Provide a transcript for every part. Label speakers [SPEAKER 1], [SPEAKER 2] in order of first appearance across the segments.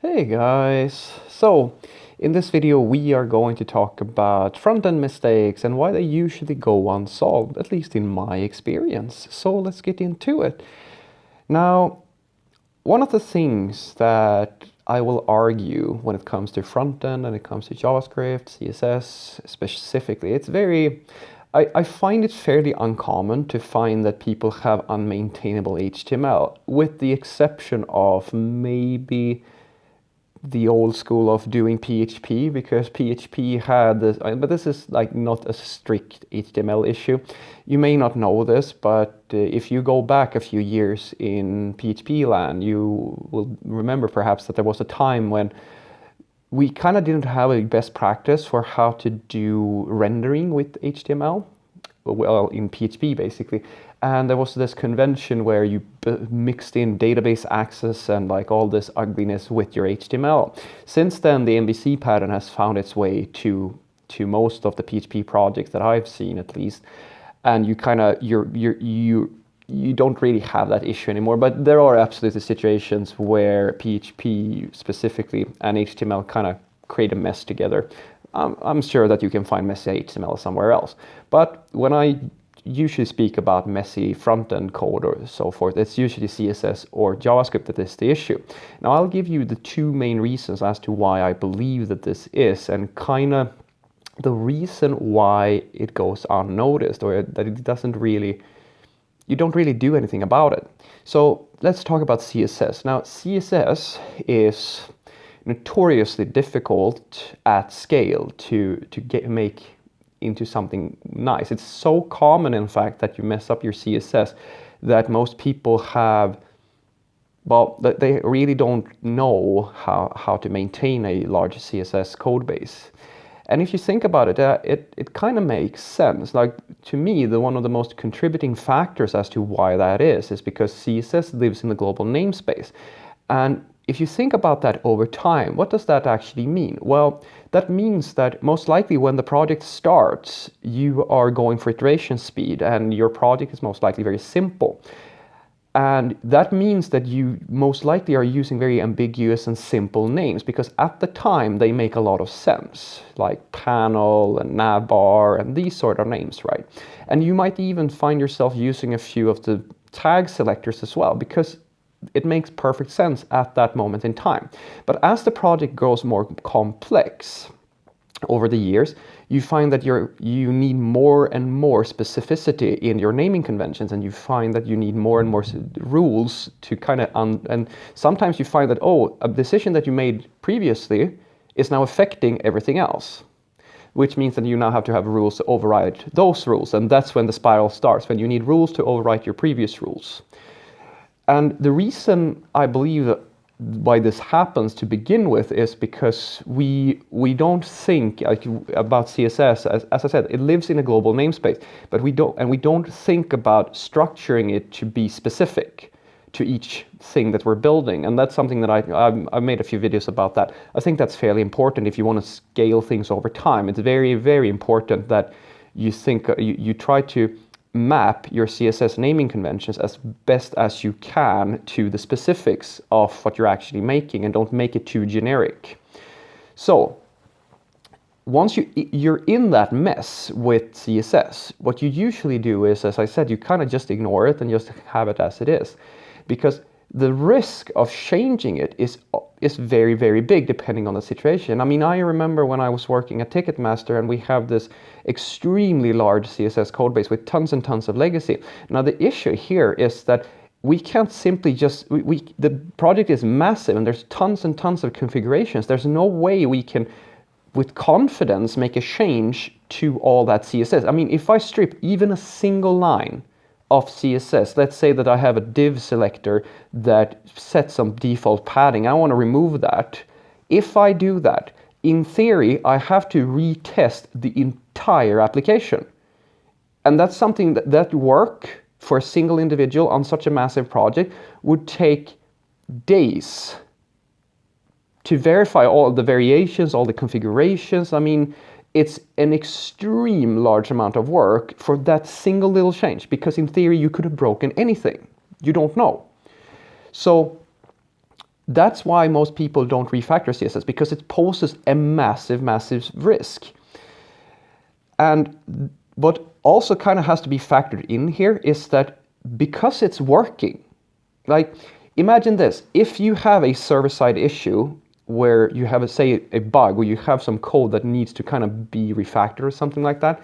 [SPEAKER 1] Hey guys! So, in this video we are going to talk about front-end mistakes and why they usually go unsolved, at least in my experience. So let's get into it. Now, one of the things that I will argue when it comes to front-end and it comes to JavaScript, CSS specifically, I find it fairly uncommon to find that people have unmaintainable HTML, with the exception of maybe the old school of doing PHP, because PHP had this, but this is like not a strict HTML issue. You may not know this, but if you go back a few years in PHP land, you will remember perhaps that there was a time when we kind of didn't have a best practice for how to do rendering with HTML, well, in PHP basically. And there was this convention where you mixed in database access and like all this ugliness with your HTML. Since then, the MVC pattern has found its way to most of the PHP projects that I've seen, at least. And you kind of you don't really have that issue anymore. But there are absolutely situations where PHP specifically and HTML kind of create a mess together. I'm sure that you can find messy HTML somewhere else. But when I usually speak about messy front-end code or so forth, it's usually CSS or JavaScript that is the issue. Now I'll give you the two main reasons as to why I believe that this is, and kind of the reason why it goes unnoticed, or that it doesn't really, you don't really do anything about it. So let's talk about CSS. Now CSS is notoriously difficult at scale to make into something nice. It's so common, in fact, that you mess up your CSS that most people have, well, they really don't know how to maintain a large CSS code base. And if you think about it, it kind of makes sense. Like, to me, one of the most contributing factors as to why that is because CSS lives in the global namespace. And if you think about that over time, what does that actually mean? Well, that means that most likely when the project starts, you are going for iteration speed and your project is most likely very simple. And that means that you most likely are using very ambiguous and simple names, because at the time they make a lot of sense, like panel and navbar and these sort of names, right? And you might even find yourself using a few of the tag selectors as well, because it makes perfect sense at that moment in time. But as the project grows more complex over the years, you find that you need more and more specificity in your naming conventions, and you find that you need more and more rules to kind of, and sometimes you find that, oh, a decision that you made previously is now affecting everything else, which means that you now have to have rules to override those rules. And that's when the spiral starts, when you need rules to override your previous rules. And the reason I believe why this happens to begin with is because we don't think about CSS, as I said, it lives in a global namespace, but we don't think about structuring it to be specific to each thing that we're building. And that's something that I've made a few videos about that. I think that's fairly important if you want to scale things over time. It's very, very important that you think, you try to map your CSS naming conventions as best as you can to the specifics of what you're actually making, and don't make it too generic. So once you're in that mess with CSS, what you usually do is, as I said, you kind of just ignore it and just have it as it is, because the risk of changing it is very, very big depending on the situation. I mean, I remember when I was working at Ticketmaster and we have this extremely large CSS code base with tons and tons of legacy. Now, the issue here is that we can't simply just, the project is massive and there's tons and tons of configurations. There's no way we can, with confidence, make a change to all that CSS. I mean, if I strip even a single line of CSS, let's say that I have a div selector that sets some default padding, I want to remove that. If I do that, in theory, I have to retest the entire application. And that's something that work for a single individual on such a massive project would take days to verify all the variations, all the configurations. I mean, it's an extreme large amount of work for that single little change, because in theory you could have broken anything. You don't know. So That's why most people don't refactor CSS, because it poses a massive risk. And what also kind of has to be factored in here is that because it's working, like imagine this, if you have a server-side issue where you have say a bug, or you have some code that needs to kind of be refactored or something like that,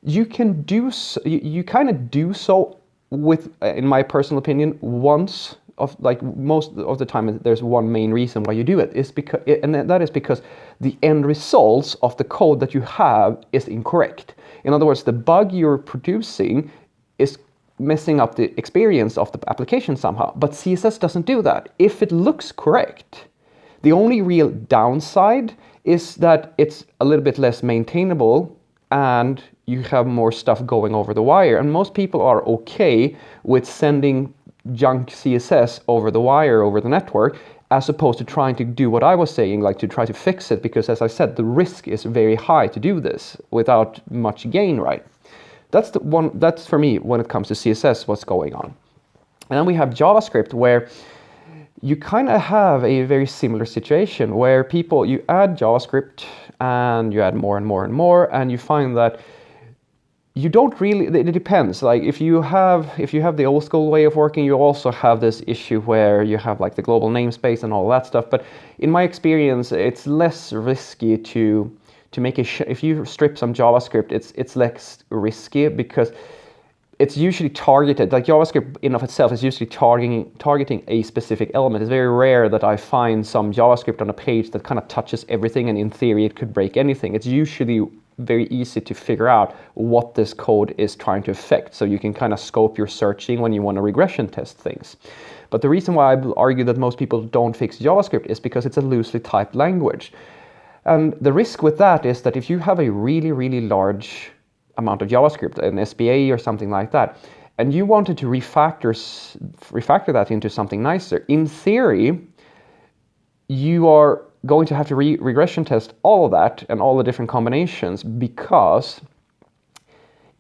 [SPEAKER 1] you can do so, you kind of do so with, in my personal opinion, once of, like most of the time there's one main reason why you do it, is because, and that is because the end results of the code that you have is incorrect. In other words, the bug you're producing is messing up the experience of the application somehow, but CSS doesn't do that. If it looks correct, the only real downside is that it's a little bit less maintainable and you have more stuff going over the wire. And most people are okay with sending junk CSS over the wire, over the network, as opposed to trying to do what I was saying, like to try to fix it, because as I said, the risk is very high to do this without much gain, right? That's for me when it comes to CSS, what's going on. And then we have JavaScript, where you kind of have a very similar situation where you add JavaScript and you add more and more and more, and you find that you don't really, it depends. Like if you have the old school way of working, you also have this issue where you have like the global namespace and all that stuff. But in my experience, it's less risky to make if you strip some JavaScript, it's less risky because it's usually targeted. Like JavaScript in of itself is usually targeting a specific element. It's very rare that I find some JavaScript on a page that kind of touches everything, and in theory it could break anything. It's usually very easy to figure out what this code is trying to affect, so you can kind of scope your searching when you want to regression test things. But the reason why I argue that most people don't fix JavaScript is because it's a loosely typed language. And the risk with that is that if you have a really large amount of JavaScript, an SPA or something like that, and you wanted to refactor that into something nicer, in theory, you are going to have to regression test all of that and all the different combinations, because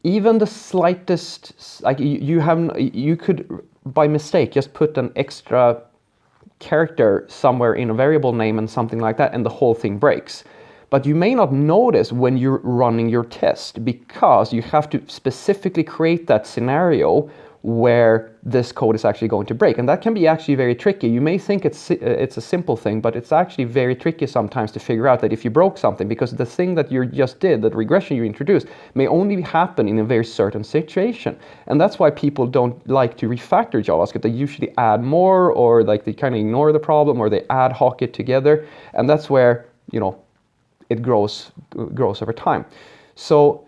[SPEAKER 1] even the slightest, like you could by mistake just put an extra character somewhere in a variable name and something like that, and the whole thing breaks. But you may not notice when you're running your test, because you have to specifically create that scenario where this code is actually going to break. And that can be actually very tricky. You may think it's a simple thing, but it's actually very tricky sometimes to figure out that if you broke something, because the thing that you just did, that regression you introduced, may only happen in a very certain situation. And that's why people don't like to refactor JavaScript. They usually add more, or like they kind of ignore the problem, or they ad hoc it together. And that's where, it grows over time. So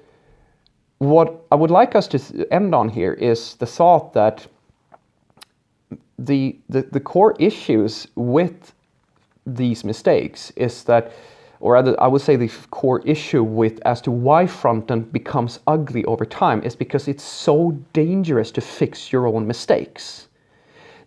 [SPEAKER 1] what I would like us to end on here is the thought that the core issues with these mistakes is that, or rather I would say the core issue with as to why frontend becomes ugly over time is because it's so dangerous to fix your own mistakes.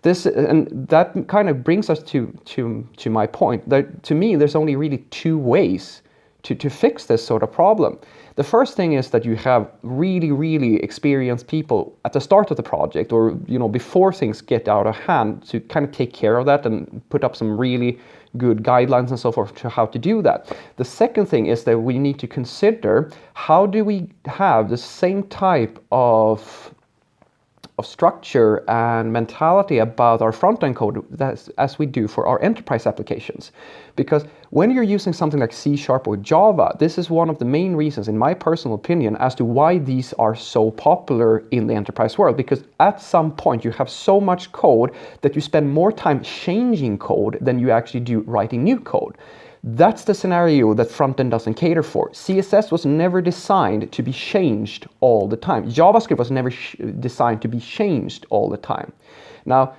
[SPEAKER 1] And that kind of brings us to my point that, to me, there's only really two ways to fix this sort of problem. The first thing is that you have really experienced people at the start of the project, or before things get out of hand, to kind of take care of that and put up some really good guidelines and so forth to how to do that. The second thing is that we need to consider, how do we have the same type of structure and mentality about our front-end code as we do for our enterprise applications? Because when you're using something like C# or Java, this is one of the main reasons, in my personal opinion, as to why these are so popular in the enterprise world. Because at some point you have so much code that you spend more time changing code than you actually do writing new code. That's the scenario that frontend doesn't cater for. CSS was never designed to be changed all the time. JavaScript was never designed to be changed all the time. Now,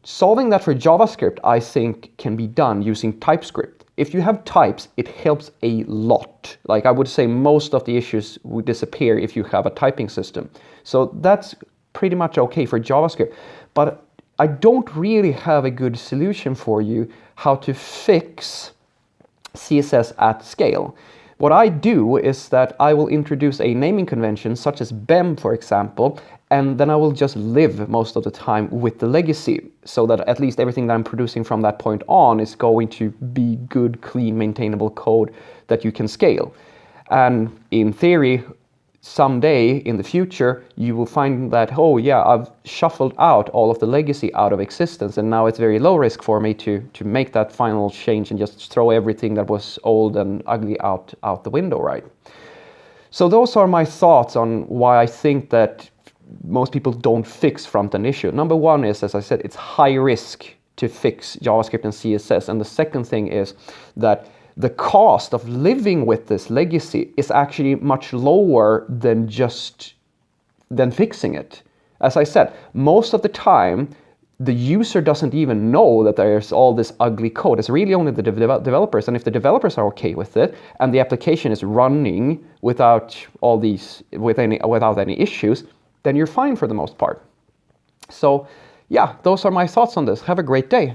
[SPEAKER 1] solving that for JavaScript, I think, can be done using TypeScript. If you have types, it helps a lot. Like, I would say most of the issues would disappear if you have a typing system. So that's pretty much okay for JavaScript. But I don't really have a good solution for you how to fix CSS at scale. What I do is that I will introduce a naming convention such as BEM, for example, and then I will just live most of the time with the legacy, so that at least everything that I'm producing from that point on is going to be good, clean, maintainable code that you can scale. And in theory, someday in the future, you will find that, oh yeah, I've shuffled out all of the legacy out of existence, and now it's very low risk for me to make that final change and just throw everything that was old and ugly out the window, right? So those are my thoughts on why I think that most people don't fix front-end issue. Number one is, as I said, it's high risk to fix JavaScript and CSS. And the second thing is that the cost of living with this legacy is actually much lower than fixing it. As I said, most of the time, the user doesn't even know that there's all this ugly code. It's really only the developers. And if the developers are okay with it and the application is running without any issues, then you're fine for the most part. So yeah, those are my thoughts on this. Have a great day.